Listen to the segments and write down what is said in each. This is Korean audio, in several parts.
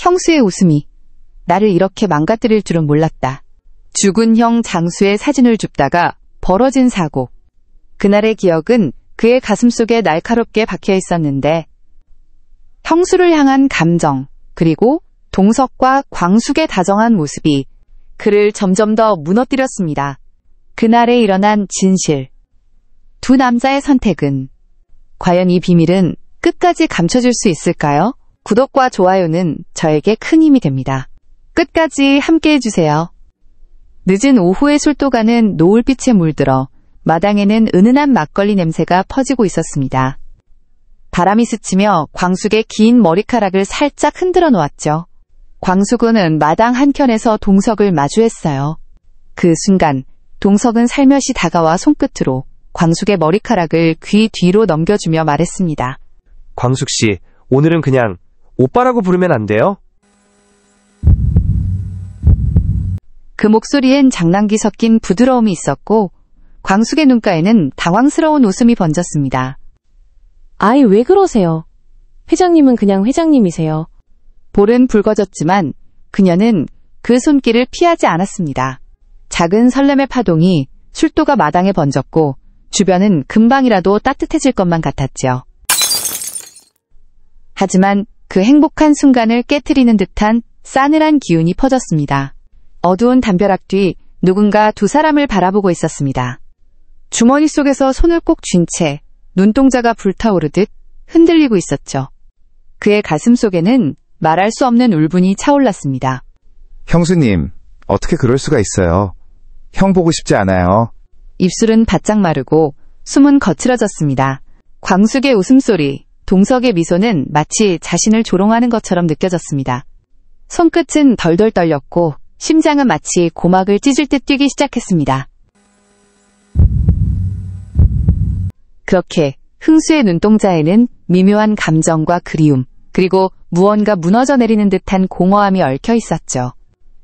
형수의 웃음이 나를 이렇게 망가뜨릴 줄은 몰랐다. 죽은 형 장수의 사진을 줍다가 벌어진 사고. 그날의 기억은 그의 가슴속에 날카롭게 박혀 있었는데 형수를 향한 감정, 그리고 동석과 광숙의 다정한 모습이 그를 점점 더 무너뜨렸습니다. 그날에 일어난 진실. 두 남자의 선택은 과연 이 비밀은 끝까지 감춰질 수 있을까요? 구독과 좋아요는 저에게 큰 힘이 됩니다. 끝까지 함께 해주세요. 늦은 오후의 술도가는 노을빛에 물들어 마당에는 은은한 막걸리 냄새가 퍼지고 있었습니다. 바람이 스치며 광숙의 긴 머리카락을 살짝 흔들어 놓았죠. 광숙은 마당 한켠에서 동석을 마주했어요. 그 순간 동석은 살며시 다가와 손끝으로 광숙의 머리카락을 귀 뒤로 넘겨주며 말했습니다. 광숙씨, 오늘은 그냥 오빠라고 부르면 안 돼요? 그 목소리엔 장난기 섞인 부드러움이 있었고 광숙의 눈가에는 당황스러운 웃음이 번졌습니다. 아이, 왜 그러세요? 회장님은 그냥 회장님이세요. 볼은 붉어졌지만 그녀는 그 손길을 피하지 않았습니다. 작은 설렘의 파동이 술도가 마당에 번졌고 주변은 금방이라도 따뜻해질 것만 같았지요. 하지만 그 행복한 순간을 깨트리는 듯한 싸늘한 기운이 퍼졌습니다. 어두운 담벼락 뒤 누군가 두 사람을 바라보고 있었습니다. 주머니 속에서 손을 꼭 쥔 채 눈동자가 불타오르듯 흔들리고 있었죠. 그의 가슴 속에는 말할 수 없는 울분이 차올랐습니다. 형수님, 어떻게 그럴 수가 있어요? 형 보고 싶지 않아요. 입술은 바짝 마르고 숨은 거칠어졌습니다. 광숙의 웃음소리, 동석의 미소는 마치 자신을 조롱하는 것처럼 느껴졌습니다. 손끝은 덜덜 떨렸고 심장은 마치 고막을 찢을 듯 뛰기 시작했습니다. 그렇게 흥수의 눈동자에는 미묘한 감정과 그리움, 그리고 무언가 무너져 내리는 듯한 공허함이 얽혀 있었죠.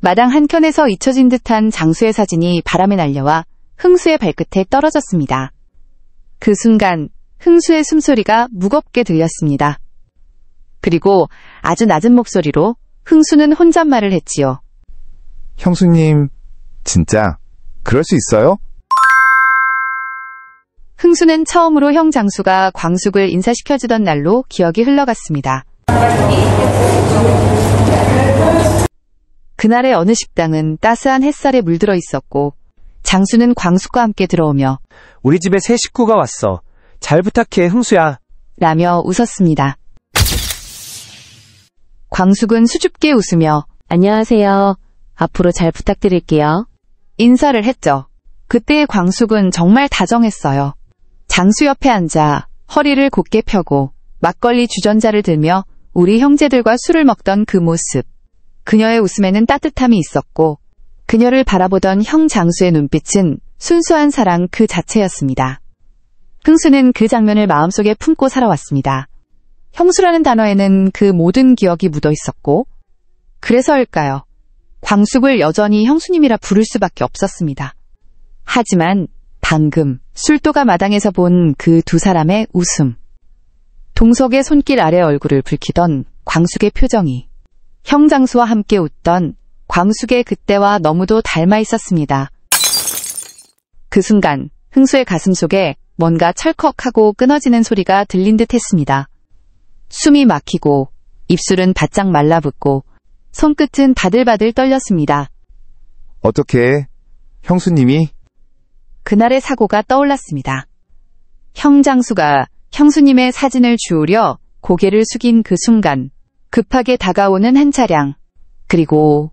마당 한켠에서 잊혀진 듯한 장수의 사진이 바람에 날려와 흥수의 발끝에 떨어졌습니다. 그 순간 흥수의 숨소리가 무겁게 들렸습니다. 그리고 아주 낮은 목소리로 흥수는 혼잣말을 했지요. 형수님, 진짜 그럴 수 있어요? 흥수는 처음으로 형 장수가 광숙을 인사시켜주던 날로 기억이 흘러갔습니다. 그날의 어느 식당은 따스한 햇살에 물들어 있었고 장수는 광숙과 함께 들어오며 우리 집에 새 식구가 왔어. 잘 부탁해, 흥수야. 라며 웃었습니다. 광숙은 수줍게 웃으며 안녕하세요. 앞으로 잘 부탁드릴게요. 인사를 했죠. 그때의 광숙은 정말 다정했어요. 장수 옆에 앉아 허리를 곧게 펴고 막걸리 주전자를 들며 우리 형제들과 술을 먹던 그 모습. 그녀의 웃음에는 따뜻함이 있었고 그녀를 바라보던 형 장수의 눈빛은 순수한 사랑 그 자체였습니다. 흥수는 그 장면을 마음속에 품고 살아왔습니다. 형수라는 단어에는 그 모든 기억이 묻어 있었고 그래서일까요? 광숙을 여전히 형수님이라 부를 수밖에 없었습니다. 하지만 방금 술도가 마당에서 본 그 두 사람의 웃음, 동석의 손길 아래 얼굴을 붉히던 광숙의 표정이 형 장수와 함께 웃던 광숙의 그때와 너무도 닮아 있었습니다. 그 순간 흥수의 가슴 속에 뭔가 철컥하고 끊어지는 소리가 들린 듯 했습니다. 숨이 막히고 입술은 바짝 말라붙고 손끝은 바들바들 떨렸습니다. 어떻게 형수님이? 그날의 사고가 떠올랐습니다. 형 장수가 형수님의 사진을 주우려 고개를 숙인 그 순간 급하게 다가오는 한 차량, 그리고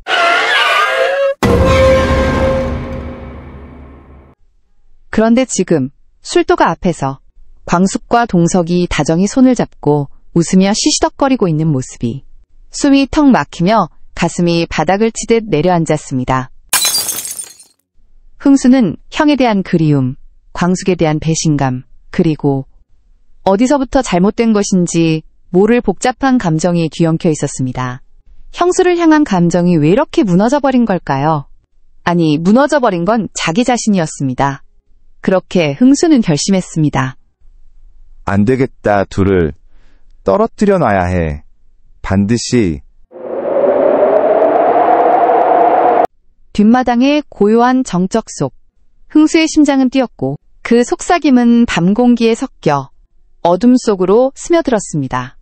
그런데 지금 술도가 앞에서 광숙과 동석이 다정히 손을 잡고 웃으며 시시덕거리고 있는 모습이 숨이 턱 막히며 가슴이 바닥을 치듯 내려앉았습니다. 흥수는 형에 대한 그리움, 광숙에 대한 배신감, 그리고 어디서부터 잘못된 것인지 모를 복잡한 감정이 뒤엉켜 있었습니다. 형수를 향한 감정이 왜 이렇게 무너져버린 걸까요? 아니, 무너져버린 건 자기 자신이었습니다. 그렇게 흥수는 결심했습니다. 안 되겠다, 둘을 떨어뜨려 놔야 해. 반드시. 뒷마당의 고요한 정적 속 흥수의 심장은 뛰었고 그 속삭임은 밤 공기에 섞여 어둠 속으로 스며들었습니다.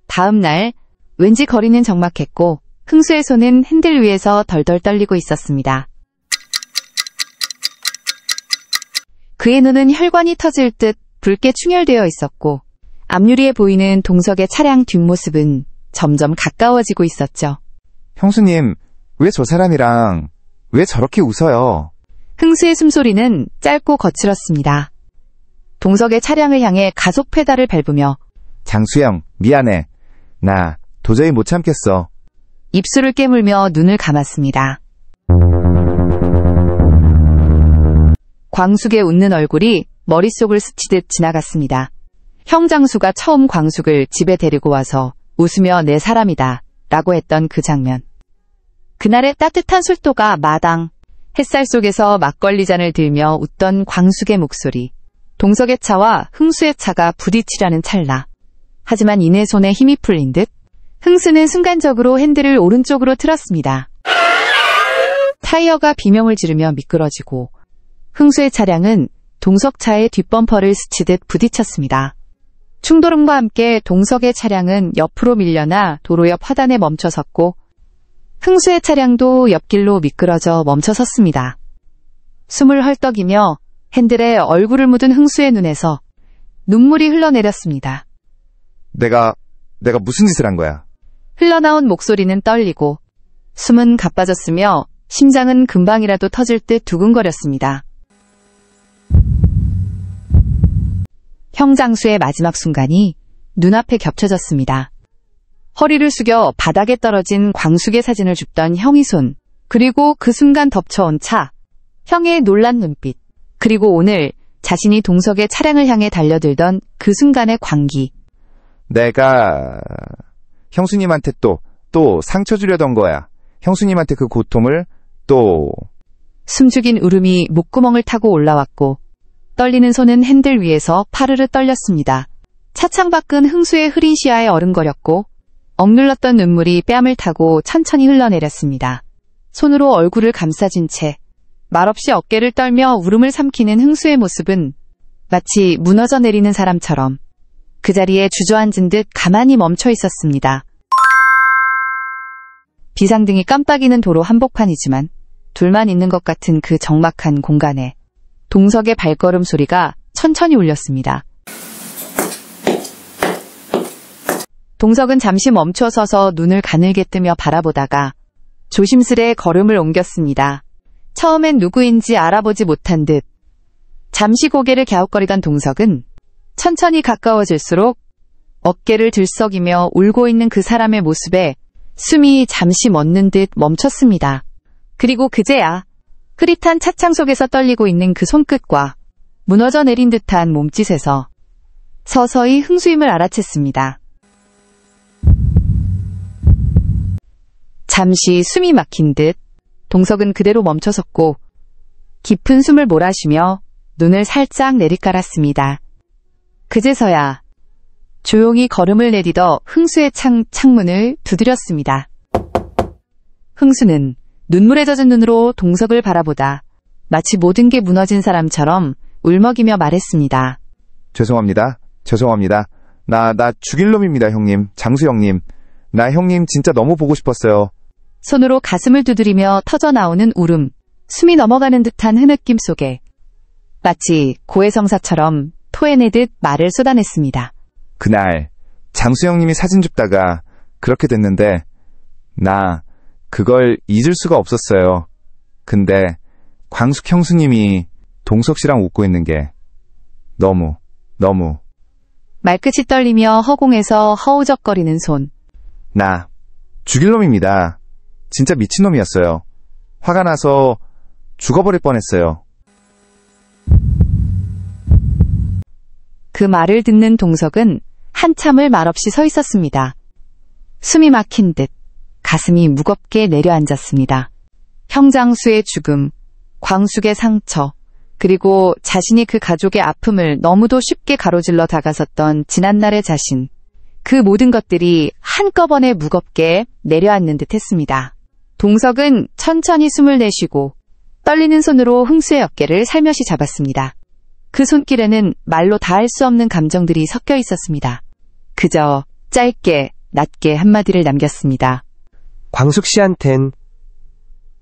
다음 날 왠지 거리는 적막했고 흥수의 손은 핸들 위에서 덜덜 떨리고 있었습니다. 그의 눈은 혈관이 터질 듯 붉게 충혈되어 있었고 앞유리에 보이는 동석의 차량 뒷모습은 점점 가까워지고 있었죠. 형수님, 왜 저 사람이랑 왜 저렇게 웃어요? 흥수의 숨소리는 짧고 거칠었습니다. 동석의 차량을 향해 가속 페달을 밟으며 장수영, 미안해. 나 도저히 못 참겠어. 입술을 깨물며 눈을 감았습니다. 광숙의 웃는 얼굴이 머릿속을 스치듯 지나갔습니다. 형 장수가 처음 광숙을 집에 데리고 와서 웃으며 내 사람이다 라고 했던 그 장면. 그날의 따뜻한 술도가 마당, 햇살 속에서 막걸리 잔을 들며 웃던 광숙의 목소리, 동석의 차와 흥수의 차가 부딪히려는 찰나. 하지만 이내 손에 힘이 풀린 듯 흥수는 순간적으로 핸들을 오른쪽으로 틀었습니다. 타이어가 비명을 지르며 미끄러지고 흥수의 차량은 동석차의 뒷범퍼를 스치듯 부딪혔습니다. 충돌음과 함께 동석의 차량은 옆으로 밀려나 도로 옆 화단에 멈춰섰고 흥수의 차량도 옆길로 미끄러져 멈춰섰습니다. 숨을 헐떡이며 핸들에 얼굴을 묻은 흥수의 눈에서 눈물이 흘러내렸습니다. 내가 무슨 짓을 한 거야? 흘러나온 목소리는 떨리고 숨은 가빠졌으며 심장은 금방이라도 터질 듯 두근거렸습니다. 형 장수의 마지막 순간이 눈앞에 겹쳐졌습니다. 허리를 숙여 바닥에 떨어진 광숙의 사진을 줍던 형의 손, 그리고 그 순간 덮쳐온 차, 형의 놀란 눈빛, 그리고 오늘 자신이 동석의 차량을 향해 달려들던 그 순간의 광기. 내가 형수님한테 또 상처 주려던 거야. 형수님한테 그 고통을 또... 숨죽인 울음이 목구멍을 타고 올라왔고 떨리는 손은 핸들 위에서 파르르 떨렸습니다. 차창 밖은 흥수의 흐린 시야에 어른거렸고 억눌렀던 눈물이 뺨을 타고 천천히 흘러내렸습니다. 손으로 얼굴을 감싸진 채 말없이 어깨를 떨며 울음을 삼키는 흥수의 모습은 마치 무너져 내리는 사람처럼 그 자리에 주저앉은 듯 가만히 멈춰 있었습니다. 비상등이 깜빡이는 도로 한복판이지만 둘만 있는 것 같은 그 적막한 공간에 동석의 발걸음 소리가 천천히 울렸습니다. 동석은 잠시 멈춰 서서 눈을 가늘게 뜨며 바라보다가 조심스레 걸음을 옮겼습니다. 처음엔 누구인지 알아보지 못한 듯 잠시 고개를 갸웃거리던 동석은 천천히 가까워질수록 어깨를 들썩이며 울고 있는 그 사람의 모습에 숨이 잠시 멎는 듯 멈췄습니다. 그리고 그제야 흐릿한 차창 속에서 떨리고 있는 그 손끝과 무너져 내린 듯한 몸짓에서 서서히 흥수임을 알아챘습니다. 잠시 숨이 막힌 듯 동석은 그대로 멈춰섰고 깊은 숨을 몰아쉬며 눈을 살짝 내리깔았습니다. 그제서야 조용히 걸음을 내딛어 흥수의 창문을 두드렸습니다. 흥수는 눈물에 젖은 눈으로 동석을 바라보다 마치 모든 게 무너진 사람처럼 울먹이며 말했습니다. 죄송합니다. 나 죽일 놈입니다, 형님. 장수 형님. 나 형님 진짜 너무 보고 싶었어요. 손으로 가슴을 두드리며 터져나오는 울음, 숨이 넘어가는 듯한 흐느낌 속에 마치 고해성사처럼 토해내듯 말을 쏟아냈습니다. 그날 장수 형님이 사진 줍다가 그렇게 됐는데 나 그걸 잊을 수가 없었어요. 근데 광숙 형수님이 동석 씨랑 웃고 있는 게 너무 말끝이 떨리며 허공에서 허우적거리는 손. 나 죽일 놈입니다. 진짜 미친놈이었어요. 화가 나서 죽어버릴 뻔했어요. 그 말을 듣는 동석은 한참을 말없이 서 있었습니다. 숨이 막힌 듯 가슴이 무겁게 내려앉았습니다. 형장수의 죽음, 광숙의 상처, 그리고 자신이 그 가족의 아픔을 너무도 쉽게 가로질러 다가섰던 지난날의 자신, 그 모든 것들이 한꺼번에 무겁게 내려앉는 듯 했습니다. 동석은 천천히 숨을 내쉬고 떨리는 손으로 흥수의 어깨를 살며시 잡았습니다. 그 손길에는 말로 다할 수 없는 감정들이 섞여 있었습니다. 그저 짧게, 낮게 한마디를 남겼습니다. 광숙 씨한텐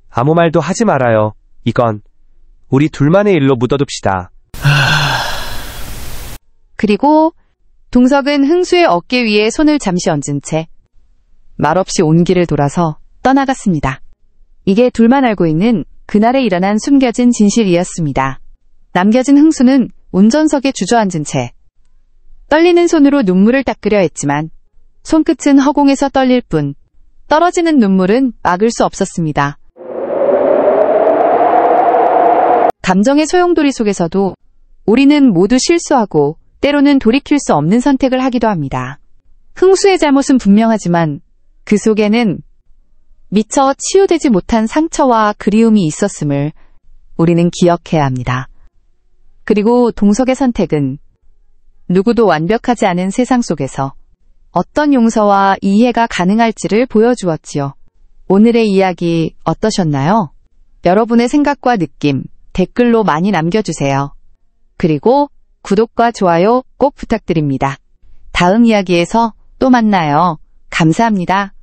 아무 말도 하지 말아요. 이건 우리 둘만의 일로 묻어둡시다. 그리고 동석은 흥수의 어깨 위에 손을 잠시 얹은 채 말없이 온길을 돌아서 떠나갔습니다. 이게 둘만 알고 있는 그날에 일어난 숨겨진 진실이었습니다. 남겨진 흥수는 운전석에 주저앉은 채 떨리는 손으로 눈물을 닦으려 했지만 손끝은 허공에서 떨릴 뿐 떨어지는 눈물은 막을 수 없었습니다. 감정의 소용돌이 속에서도 우리는 모두 실수하고 때로는 돌이킬 수 없는 선택을 하기도 합니다. 흥수의 잘못은 분명하지만 그 속에는 미처 치유되지 못한 상처와 그리움이 있었음을 우리는 기억해야 합니다. 그리고 동석의 선택은 누구도 완벽하지 않은 세상 속에서 어떤 용서와 이해가 가능할지를 보여주었지요. 오늘의 이야기 어떠셨나요? 여러분의 생각과 느낌 댓글로 많이 남겨주세요. 그리고 구독과 좋아요 꼭 부탁드립니다. 다음 이야기에서 또 만나요. 감사합니다.